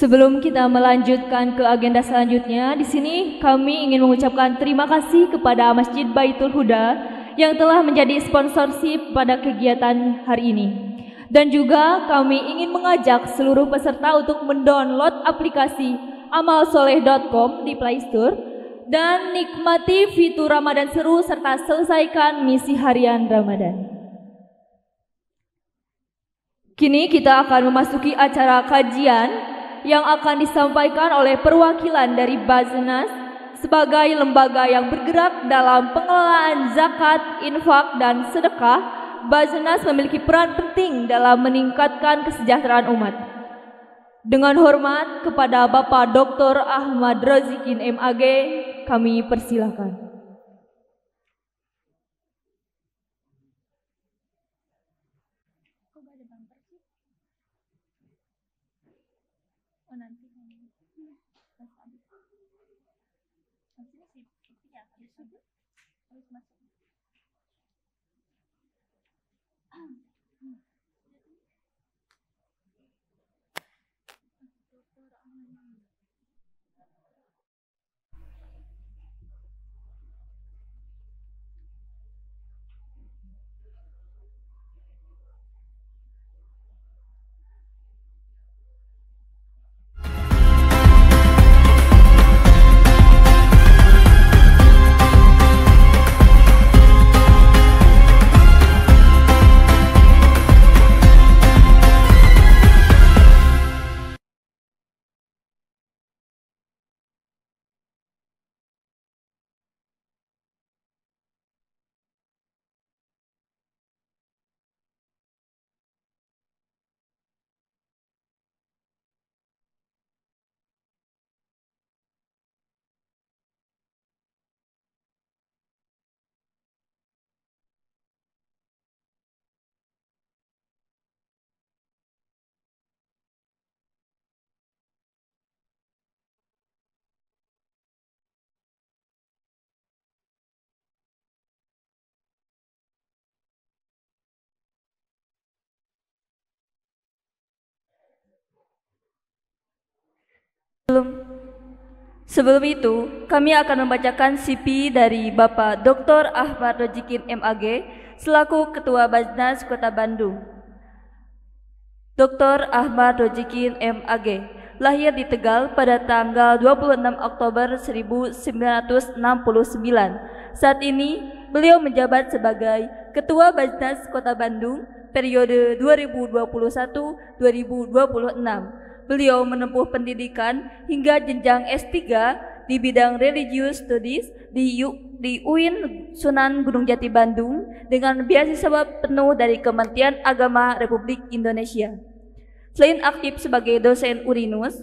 Sebelum kita melanjutkan ke agenda selanjutnya, di sini kami ingin mengucapkan terima kasih kepada Masjid Baitul Huda yang telah menjadi sponsorship pada kegiatan hari ini. Dan juga kami ingin mengajak seluruh peserta untuk mendownload aplikasi amalsoleh.com di Play Store dan nikmati fitur Ramadan seru serta selesaikan misi harian Ramadan. Kini kita akan memasuki acara kajian yang akan disampaikan oleh perwakilan dari Baznas sebagai lembaga yang bergerak dalam pengelolaan zakat, infak, dan sedekah. Baznas memiliki peran penting dalam meningkatkan kesejahteraan umat. Dengan hormat kepada Bapak Dr. Ahmad Rozikin MAG, kami persilahkan. Sebelum itu, kami akan membacakan CV dari Bapak Dr. Ahmad Rozikin MAG selaku Ketua Baznas Kota Bandung. Dr. Ahmad Rozikin MAG lahir di Tegal pada tanggal 26 Oktober 1969. Saat ini, beliau menjabat sebagai Ketua Baznas Kota Bandung periode 2021-2026. Beliau menempuh pendidikan hingga jenjang S3 di bidang Religious Studies di UIN Sunan Gunung Jati Bandung dengan beasiswa penuh dari Kementerian Agama Republik Indonesia. Selain aktif sebagai dosen Uninus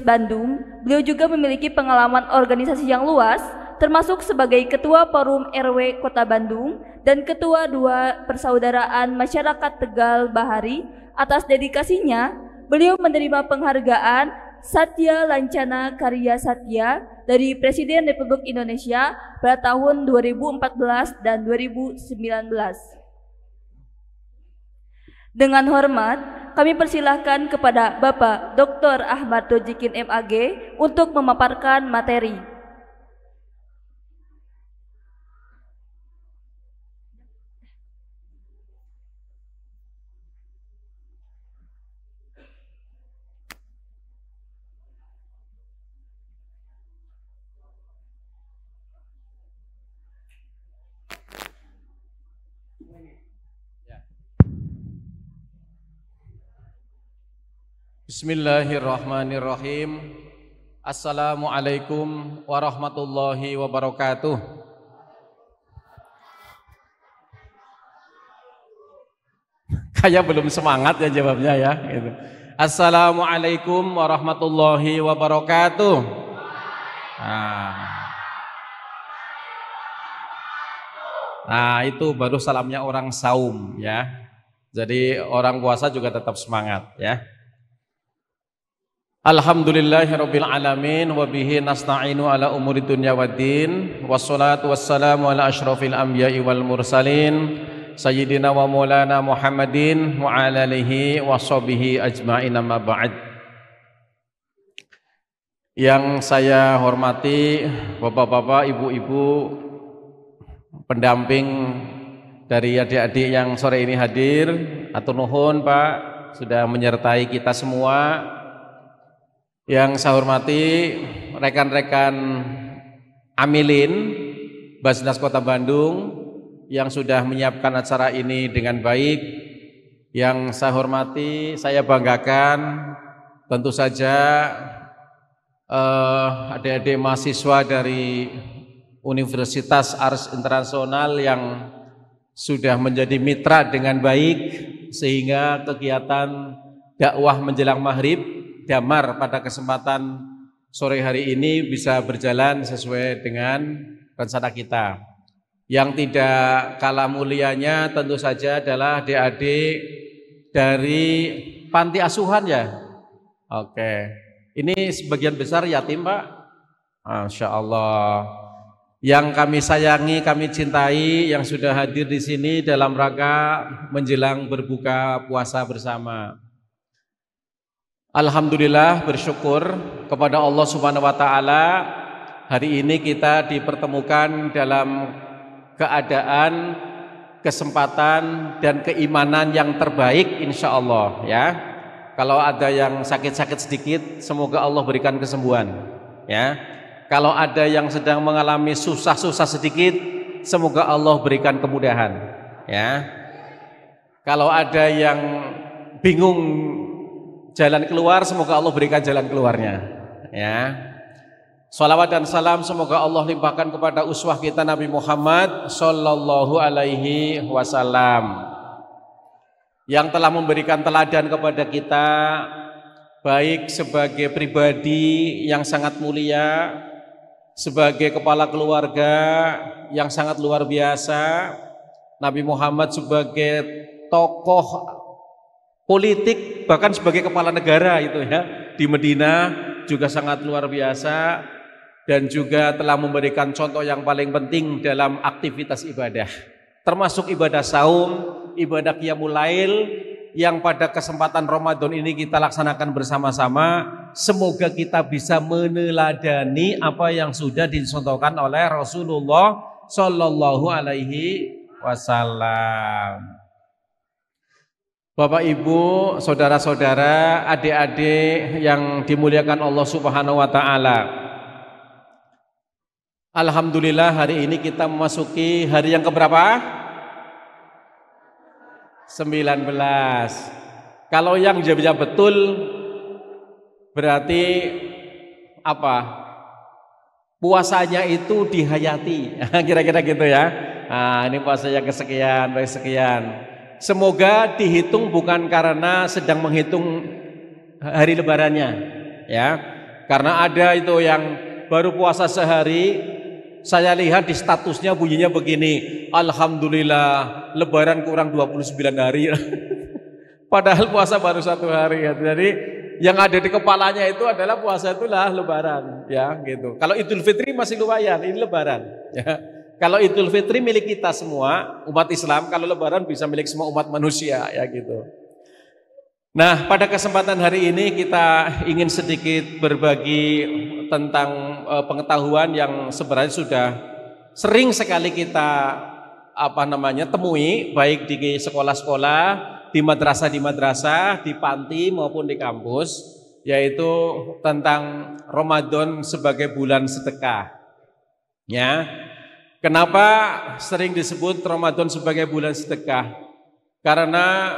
Bandung, beliau juga memiliki pengalaman organisasi yang luas, termasuk sebagai Ketua Forum RW Kota Bandung dan Ketua 2 Persaudaraan Masyarakat Tegal Bahari. Atas dedikasinya, beliau menerima penghargaan Satya Lancana Karya Satya dari Presiden Republik Indonesia pada tahun 2014 dan 2019. Dengan hormat, kami persilahkan kepada Bapak Dr. Ahmad Rozikin MAG untuk memaparkan materi. Bismillahirrahmanirrahim. Assalamualaikum warahmatullahi wabarakatuh. Kayak belum semangat ya jawabnya ya. Gitu. Assalamualaikum warahmatullahi wabarakatuh. Nah, itu baru salamnya orang saum ya. Jadi orang puasa juga tetap semangat ya. Alhamdulillahirabbil alamin wa bihi nasta'inu ala umuri dunya waddin wassalatu wassalamu ala asyrafil anbiya'i wal mursalin sayyidina wa maulana Muhammadin wa ala alihi wa sahbihi ajma'in amma ba'd. Yang saya hormati bapak-bapak, ibu-ibu, pendamping dari adik-adik yang sore ini hadir, atur nuhun Pak sudah menyertai kita semua. Yang saya hormati rekan-rekan Amilin Basnas Kota Bandung yang sudah menyiapkan acara ini dengan baik. Yang saya hormati, saya banggakan tentu saja adik-adik mahasiswa dari Universitas Ars Internasional yang sudah menjadi mitra dengan baik sehingga kegiatan dakwah menjelang maghrib damar pada kesempatan sore hari ini bisa berjalan sesuai dengan rencana kita. Yang tidak kalah mulianya tentu saja adalah adik-adik dari panti asuhan ya. Oke, ini sebagian besar yatim Pak. Masya Allah. Yang kami sayangi, kami cintai, yang sudah hadir di sini dalam rangka menjelang berbuka puasa bersama. Alhamdulillah, bersyukur kepada Allah Subhanahu wa taala, hari ini kita dipertemukan dalam keadaan, kesempatan dan keimanan yang terbaik insya Allah ya. Kalau ada yang sakit-sakit sedikit, semoga Allah berikan kesembuhan ya. Kalau ada yang sedang mengalami susah-susah sedikit, semoga Allah berikan kemudahan ya. Kalau ada yang bingung jalan keluar, semoga Allah berikan jalan keluarnya ya. Salawat dan salam semoga Allah limpahkan kepada uswah kita Nabi Muhammad sallallahu alaihi wasallam yang telah memberikan teladan kepada kita baik sebagai pribadi yang sangat mulia, sebagai kepala keluarga yang sangat luar biasa, Nabi Muhammad sebagai tokoh politik, bahkan sebagai kepala negara itu ya di Medina juga sangat luar biasa, dan juga telah memberikan contoh yang paling penting dalam aktivitas ibadah, termasuk ibadah saum, ibadah qiyamul lail yang pada kesempatan Ramadan ini kita laksanakan bersama-sama. Semoga kita bisa meneladani apa yang sudah dicontohkan oleh Rasulullah Shallallahu Alaihi Wasallam. Bapak Ibu, saudara-saudara, adik-adik yang dimuliakan Allah Subhanahu wa taala. Alhamdulillah hari ini kita memasuki hari yang keberapa? 19. Kalau yang jawabnya betul berarti apa? Puasanya itu dihayati. Kira-kira gitu ya. Nah, ini puasa yang kesekian, baik sekian. Semoga dihitung bukan karena sedang menghitung hari lebarannya ya. Karena ada itu yang baru puasa sehari, saya lihat di statusnya bunyinya begini, alhamdulillah lebaran kurang 29 hari. Padahal puasa baru 1 hari ya. Jadi yang ada di kepalanya itu adalah puasa itulah lebaran ya gitu. Kalau Idul Fitri masih lumayan, ini lebaran ya. Kalau Idul Fitri milik kita semua umat Islam, kalau lebaran bisa milik semua umat manusia ya gitu. Nah, pada kesempatan hari ini kita ingin sedikit berbagi tentang pengetahuan yang sebenarnya sudah sering sekali kita temui baik di sekolah-sekolah, di madrasah, di panti maupun di kampus, yaitu tentang Ramadan sebagai bulan sedekah. Ya. Kenapa sering disebut Ramadan sebagai bulan sedekah? Karena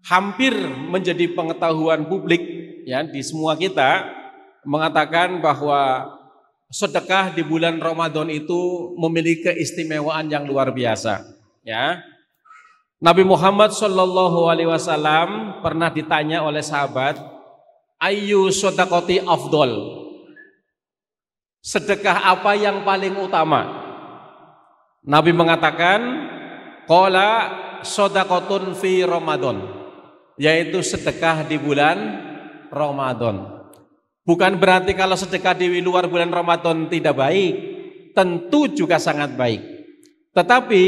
hampir menjadi pengetahuan publik ya di semua kita mengatakan bahwa sedekah di bulan Ramadan itu memiliki keistimewaan yang luar biasa ya. Nabi Muhammad sallallahu alaihi wasallam pernah ditanya oleh sahabat, "Ayyu shadaqati afdol?" Sedekah apa yang paling utama? Nabi mengatakan, qala shadaqatun fi Ramadan, yaitu sedekah di bulan Ramadan. Bukan berarti kalau sedekah di luar bulan Ramadan tidak baik, tentu juga sangat baik. Tetapi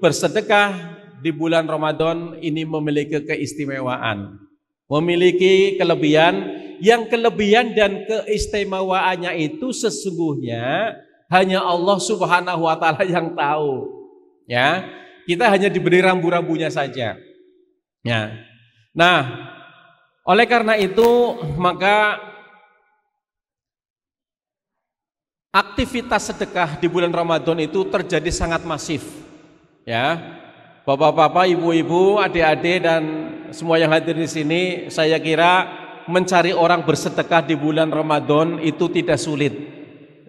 bersedekah di bulan Ramadan ini memiliki keistimewaan, memiliki kelebihan, yang kelebihan dan keistimewaannya itu sesungguhnya hanya Allah Subhanahu wa taala yang tahu. Ya, kita hanya diberi rambu-rambunya saja. Ya. Nah, oleh karena itu maka aktivitas sedekah di bulan Ramadan itu terjadi sangat masif. Ya. Bapak-bapak, ibu-ibu, adik-adik dan semua yang hadir di sini, saya kira mencari orang bersedekah di bulan Ramadan itu tidak sulit.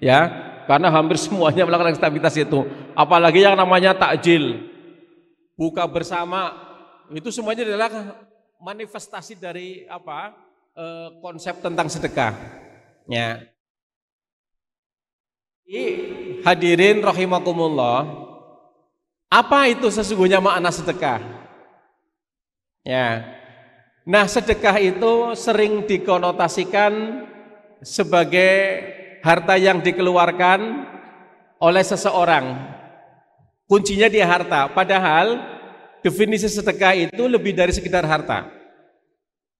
Ya, karena hampir semuanya melakukan aktivitas itu. Apalagi yang namanya takjil, buka bersama, itu semuanya adalah manifestasi dari konsep tentang sedekah. Ya. Hadirin rahimakumullah, apa itu sesungguhnya makna sedekah? Ya. Nah, sedekah itu sering dikonotasikan sebagai harta yang dikeluarkan oleh seseorang. Kuncinya di harta, padahal definisi sedekah itu lebih dari sekedar harta.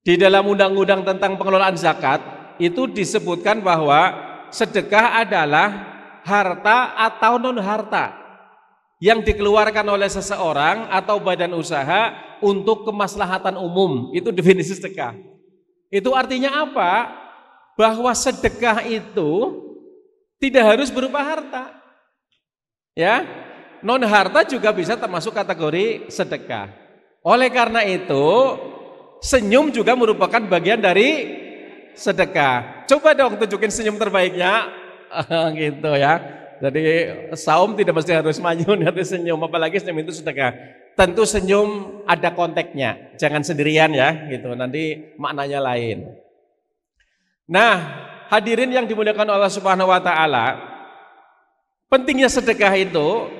Di dalam undang-undang tentang pengelolaan zakat itu disebutkan bahwa sedekah adalah harta atau non harta yang dikeluarkan oleh seseorang atau badan usaha untuk kemaslahatan umum. Itu definisi sedekah. Itu artinya apa? Bahwa sedekah itu tidak harus berupa harta. Ya, non harta juga bisa termasuk kategori sedekah. Oleh karena itu, senyum juga merupakan bagian dari sedekah. Coba dong tunjukin senyum terbaiknya. Gitu ya. Jadi saum tidak mesti harus manyun, harus senyum, apalagi senyum itu sedekah. Tentu senyum ada konteksnya, jangan sendirian ya, gitu. Nanti maknanya lain. Nah, hadirin yang dimuliakan Allah Subhanahu wa taala, pentingnya sedekah itu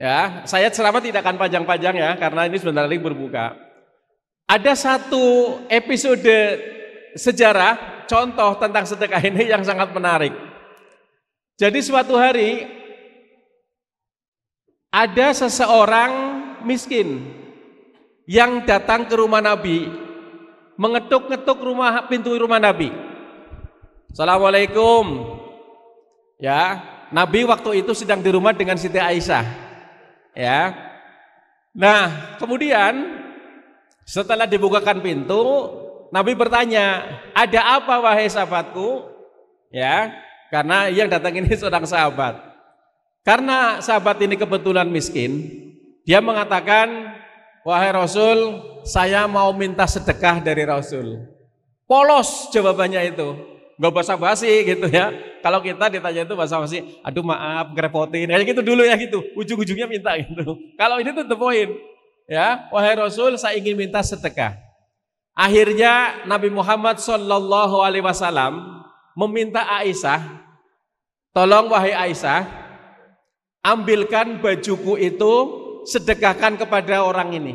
ya, saya ceramah tidak akan panjang-panjang ya, karena ini sebentar lagi berbuka. Ada satu episode sejarah contoh tentang sedekah ini yang sangat menarik. Jadi suatu hari ada seseorang miskin yang datang ke rumah Nabi, mengetuk-ngetuk pintu rumah Nabi. Assalamualaikum. Ya, Nabi waktu itu sedang di rumah dengan Siti Aisyah. Ya. Nah, kemudian setelah dibukakan pintu, Nabi bertanya, "Ada apa wahai sahabatku?" Ya. Karena yang datang ini seorang sahabat. Karena sahabat ini kebetulan miskin, dia mengatakan, "Wahai Rasul, saya mau minta sedekah dari Rasul." Polos jawabannya itu, nggak basa-basi gitu ya. Kalau kita ditanya itu basa-basi, "Aduh maaf, ngerepotin." Kayak gitu dulu ya gitu, ujung-ujungnya minta gitu. Kalau ini tuh the point, ya, "Wahai Rasul, saya ingin minta sedekah." Akhirnya Nabi Muhammad SAW meminta Aisyah, "Tolong wahai Aisyah, ambilkan bajuku itu, sedekahkan kepada orang ini."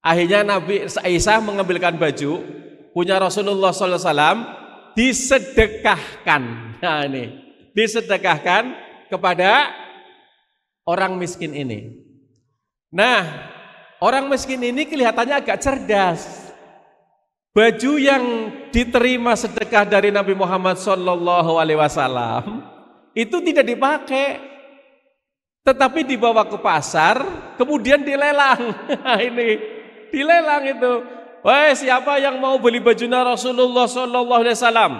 Akhirnya Nabi Aisyah mengambilkan baju punya Rasulullah SAW, disedekahkan. Nah ini, disedekahkan kepada orang miskin ini. Nah, orang miskin ini kelihatannya agak cerdas. Baju yang diterima sedekah dari Nabi Muhammad SAW itu tidak dipakai, tetapi dibawa ke pasar, kemudian dilelang. Ini dilelang itu. Wah, siapa yang mau beli bajunya Rasulullah SAW?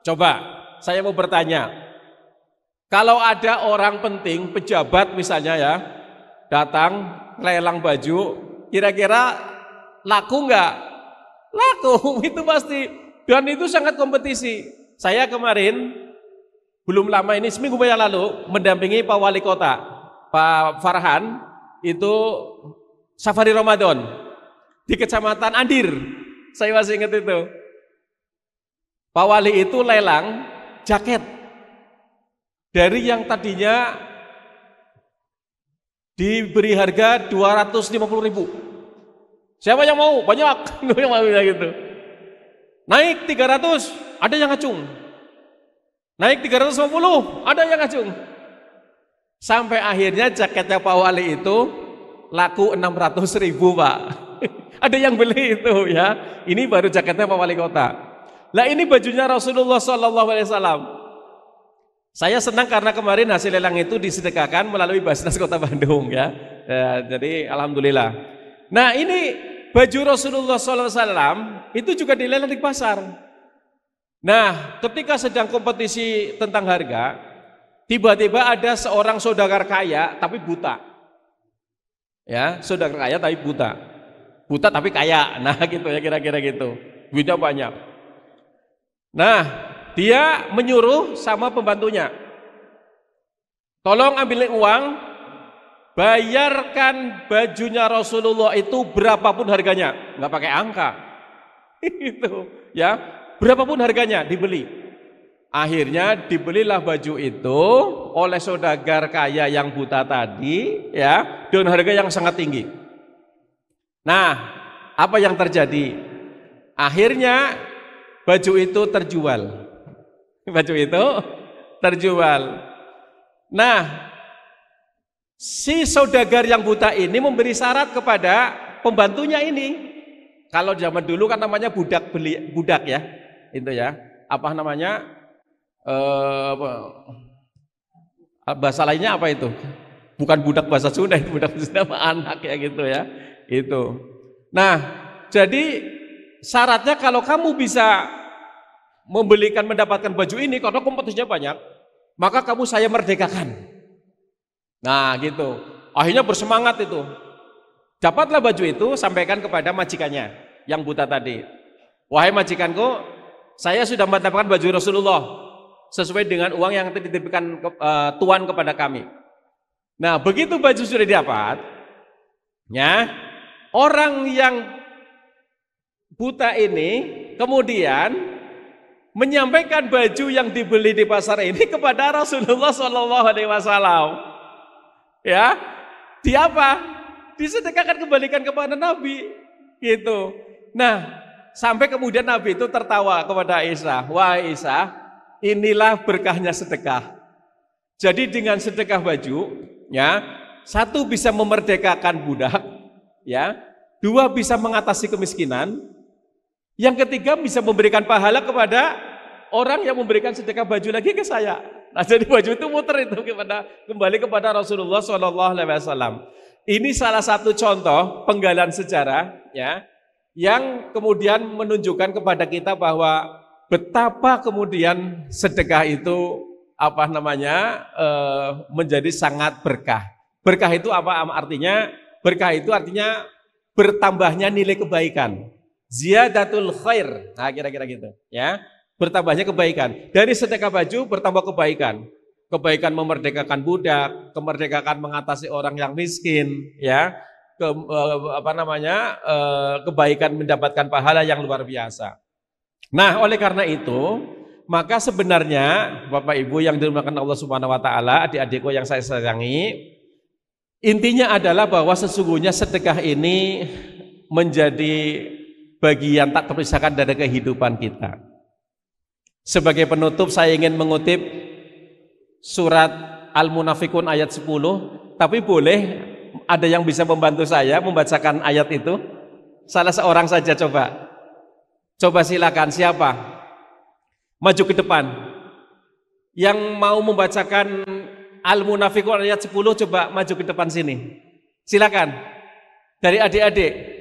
Coba, saya mau bertanya. Kalau ada orang penting, pejabat misalnya ya, datang lelang baju, kira-kira laku nggak? Laku, itu pasti. Dan itu sangat kompetisi. Saya kemarin, belum lama ini, seminggu yang lalu, mendampingi Pak Wali Kota, Pak Farhan, itu safari Ramadan di Kecamatan Andir. Saya masih ingat itu. Pak Wali itu lelang jaket dari yang tadinya diberi harga 250.000. Siapa yang mau? Banyak yang mau gitu. Naik 300, ada yang ngacung. Naik 350, ada yang ngacung. Sampai akhirnya jaketnya Pak Wali itu laku 600.000, Pak. Ada yang beli itu ya. Ini baru jaketnya Pak Wali Kota. Lah ini bajunya Rasulullah SAW. Saya senang karena kemarin hasil lelang itu disedekahkan melalui Basnas Kota Bandung ya. Jadi alhamdulillah. Nah ini baju Rasulullah SAW itu juga dilelang di pasar. Nah ketika sedang kompetisi tentang harga, tiba-tiba ada seorang saudagar kaya tapi buta. Ya, saudagar kaya tapi buta. Buta tapi kaya. Nah gitu ya, kira-kira gitu. Duitnya banyak. Nah, dia menyuruh sama pembantunya, tolong ambilin uang, bayarkan bajunya Rasulullah itu berapapun harganya, nggak pakai angka. Itu ya, berapapun harganya dibeli. Akhirnya dibelilah baju itu oleh saudagar kaya yang buta tadi ya, dengan harga yang sangat tinggi. Nah, apa yang terjadi? Akhirnya baju itu terjual. Baju itu terjual. Nah, si saudagar yang buta ini memberi syarat kepada pembantunya ini. Kalau zaman dulu kan namanya budak ya. Itu ya. Apa namanya? Bahasa lainnya apa itu? Bukan budak bahasa Sunda, itu budak Sunda anak ya gitu ya. Itu. Nah, jadi syaratnya kalau kamu bisa mendapatkan baju ini karena kompetisinya banyak, maka kamu saya merdekakan. Nah, gitu. Akhirnya bersemangat itu. Dapatlah baju itu, sampaikan kepada majikannya yang buta tadi. Wahai majikanku, saya sudah mendapatkan baju Rasulullah sesuai dengan uang yang dititipkan tuan kepada kami. Nah, begitu baju sudah didapat, ya, orang yang buta ini kemudian menyampaikan baju yang dibeli di pasar ini kepada Rasulullah SAW. Ya, di apa? Disedekahkan, kembalikan kepada Nabi, gitu. Nah, sampai kemudian Nabi itu tertawa kepada Aisyah. Wah Aisyah, inilah berkahnya sedekah. Jadi dengan sedekah baju, ya, satu bisa memerdekakan budak, ya, dua bisa mengatasi kemiskinan, yang ketiga bisa memberikan pahala kepada orang yang memberikan sedekah baju lagi ke saya. Nah, jadi baju itu muter itu kembali kepada Rasulullah SAW. Ini salah satu contoh penggalan sejarah, ya, yang kemudian menunjukkan kepada kita bahwa betapa kemudian sedekah itu menjadi sangat berkah. Berkah itu apa artinya? Berkah itu artinya bertambahnya nilai kebaikan. Ziyadatul khair. Nah, kira-kira gitu, ya. Bertambahnya kebaikan. Dari sedekah baju bertambah kebaikan. Kebaikan memerdekakan budak, kemerdekakan mengatasi orang yang miskin, ya. Kebaikan mendapatkan pahala yang luar biasa. Nah, oleh karena itu, maka sebenarnya Bapak Ibu yang dimuliakan Allah Subhanahu wa taala, adik-adikku yang saya sayangi, intinya adalah bahwa sesungguhnya sedekah ini menjadi bagian tak terpisahkan dari kehidupan kita. Sebagai penutup saya ingin mengutip surat Al-Munafikun ayat 10, tapi boleh ada yang bisa membantu saya membacakan ayat itu? Salah seorang saja coba. Coba silakan, siapa? Maju ke depan. Yang mau membacakan Al-Munafikun ayat 10 coba maju ke depan sini. Silakan. Dari adik-adik.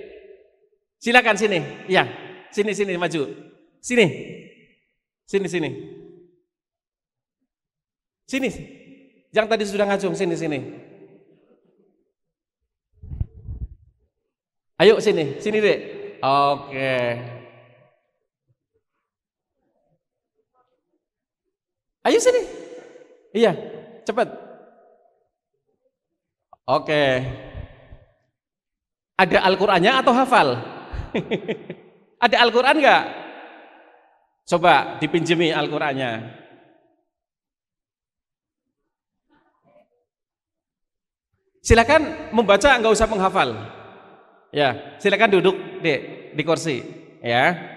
Silakan sini. Ya, sini maju. Sini. Sini. Sini. Yang tadi sudah ngacung, sini. Ayo sini, Dek. Oke. Ayo sini. Iya, cepat. Oke. Ada Al-Qur'annya atau hafal? Ada Al-Qur'an enggak? Coba dipinjemi Al-Qur'annya. Silakan membaca, enggak usah menghafal. Ya, silakan duduk di kursi, ya.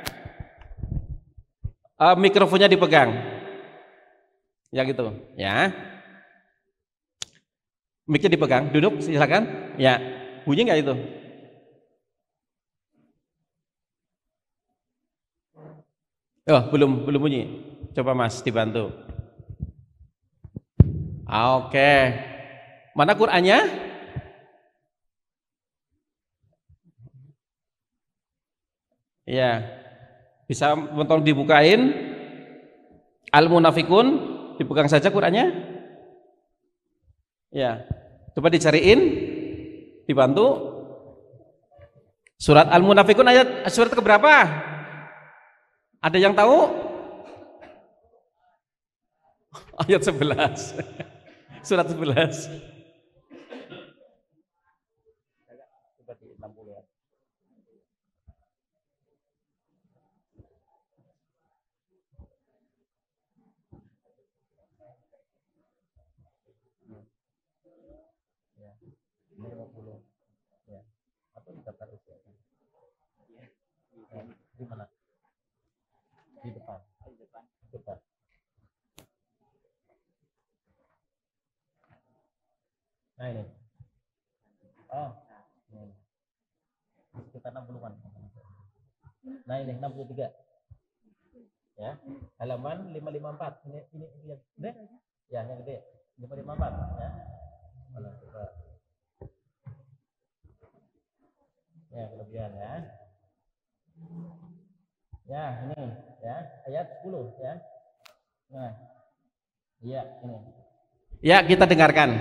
Mikrofonnya dipegang. Yang itu, ya. Mic-nya dipegang, duduk silakan. Ya. Bunyi nggak itu? Oh, belum bunyi. Coba Mas dibantu. Oke. Mana Qur'annya? Iya. Bisa tolong dibukain. Al-Munafikun dipegang saja Qur'annya. Ya. Coba dicariin. Dibantu. Surat Al-Munafikun ayat surat keberapa? Ada yang tahu? Ayat 11. Surat 11. Di mana? Di depan. Depan. Nah ini. Oh. Sekitar 60-an. Nah ini 63. Ya. Halaman 554. Ini yang gede? Ya, yang gede. 554 ya. Mana coba. Ya, kelebihan ya. Ya, ini ya, ayat 10 ya. Nah. Iya, ini. Ya, kita dengarkan.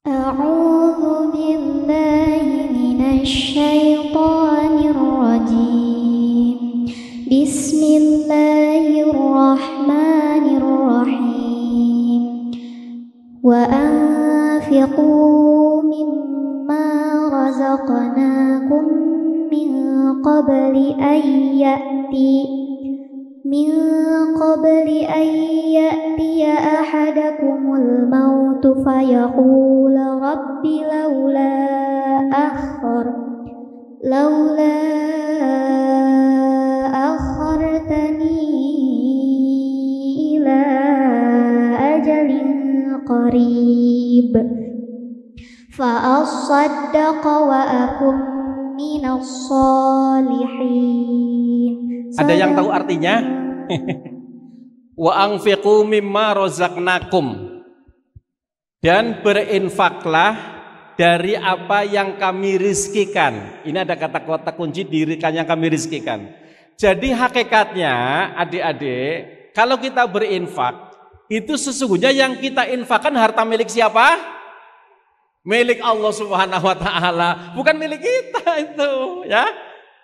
A'udzu billahi minasy syaithanir rajim. Bismillahirrahmanirrahim. Wa anfiqu mimma razaqnakum min qabli an ya'tiya ahadakumul mautu fayaqula rabbi laula akhartani ila ajalin qarib fa asaddaqa wa akum minas solihin. Ada yang tahu artinya? Wa anfiqu mimma razaqnakum, dan berinfaklah dari apa yang kami rizkikan. Ini ada kata-kata kunci dirikan yang kami rizkikan. Jadi hakikatnya adik-adik, kalau kita berinfak, itu sesungguhnya yang kita infakkan harta milik siapa? Milik Allah Subhanahu wa taala, bukan milik kita itu, ya.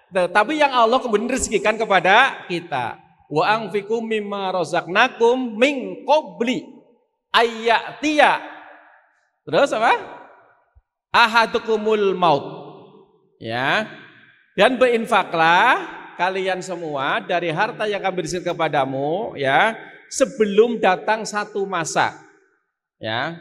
Tapi yang Allah kemudian rizkikan kepada kita. Wa anfiqu mimma razaqnakum min qabli ayyatiya. Terus apa? Ahadukumul maut. Ya. Dan berinfaklah kalian semua dari harta yang kami berikan kepadamu, ya, sebelum datang satu masa. Ya.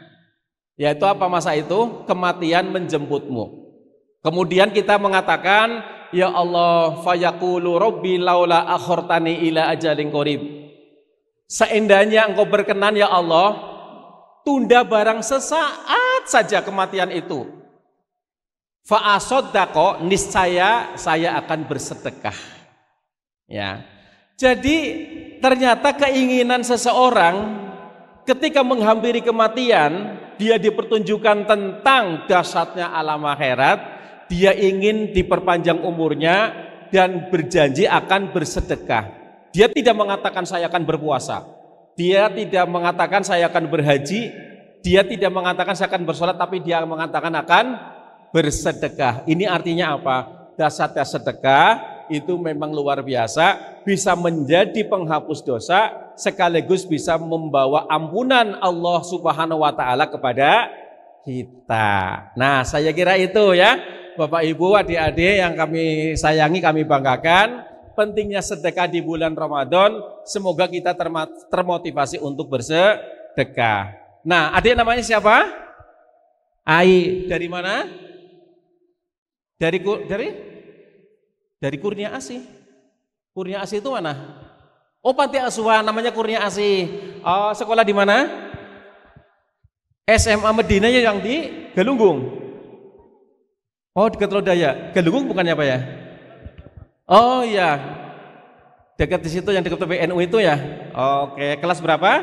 Yaitu apa masa itu? Kematian menjemputmu. Kemudian kita mengatakan, ya Allah, fayaqulu rabbi laula akhartani ila ajalin qarib. Seandainya engkau berkenan ya Allah, tunda barang sesaat saja kematian itu. Fa asaddaqa, niscaya saya akan bersedekah. Ya. Jadi ternyata keinginan seseorang ketika menghampiri kematian, dia dipertunjukkan tentang dahsyatnya alam akhirat. Dia ingin diperpanjang umurnya dan berjanji akan bersedekah. Dia tidak mengatakan saya akan berpuasa. Dia tidak mengatakan saya akan berhaji. Dia tidak mengatakan saya akan bersolat, tapi dia mengatakan akan bersedekah. Ini artinya apa? Dahsyatnya sedekah itu memang luar biasa, bisa menjadi penghapus dosa sekaligus bisa membawa ampunan Allah Subhanahu wa taala kepada kita. Nah, saya kira itu ya. Bapak Ibu, adik-adik yang kami sayangi, kami banggakan, pentingnya sedekah di bulan Ramadan. Semoga kita termotivasi untuk bersedekah. Nah, adik namanya siapa? Ai. Dari mana? Dari Kurnia Asih. Kurnia Asih itu mana? Oh, panti asuhan namanya Kurnia Asih. Oh, sekolah di mana? SMA Medina yang di Galunggung. Oh, dekat Lodaya. Galunggung bukannya apa ya? Oh iya. Dekat di situ yang dekat PBNU itu ya. Oke, kelas berapa?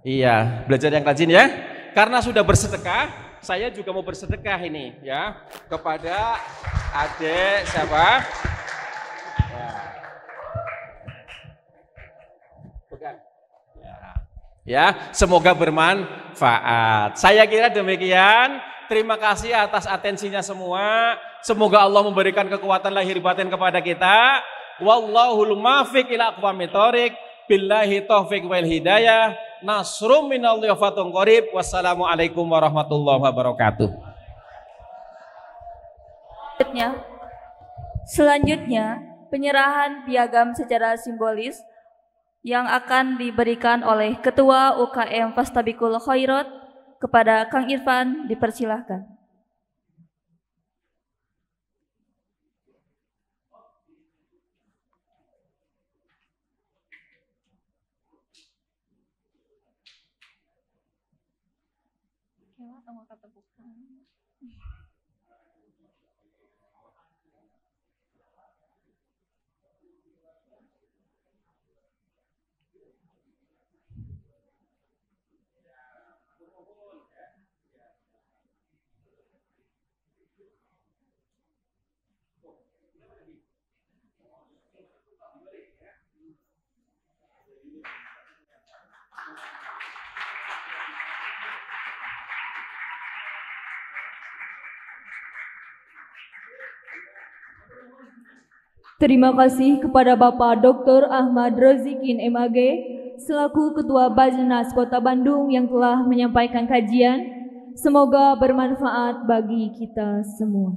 Iya, belajar yang rajin ya. Karena sudah bersedekah, saya juga mau bersedekah ini ya kepada adik siapa? Ya, semoga bermanfaat. Saya kira demikian. Terima kasih atas atensinya semua. Semoga Allah memberikan kekuatan lahir batin kepada kita. Wallahul muwaffiq ila aqwamit thoriq. Billahi taufiq wal hidayah. Nasrum minallahi wa fatun qarib. Wassalamualaikum warahmatullahi wabarakatuh. Selanjutnya, penyerahan piagam secara simbolis yang akan diberikan oleh Ketua UKM Fastabiqul Khairat kepada Kang Irfan, dipersilahkan. Terima kasih kepada Bapak Dr. Ahmad Rozikin MAG selaku Ketua Bajnas Kota Bandung yang telah menyampaikan kajian. Semoga bermanfaat bagi kita semua.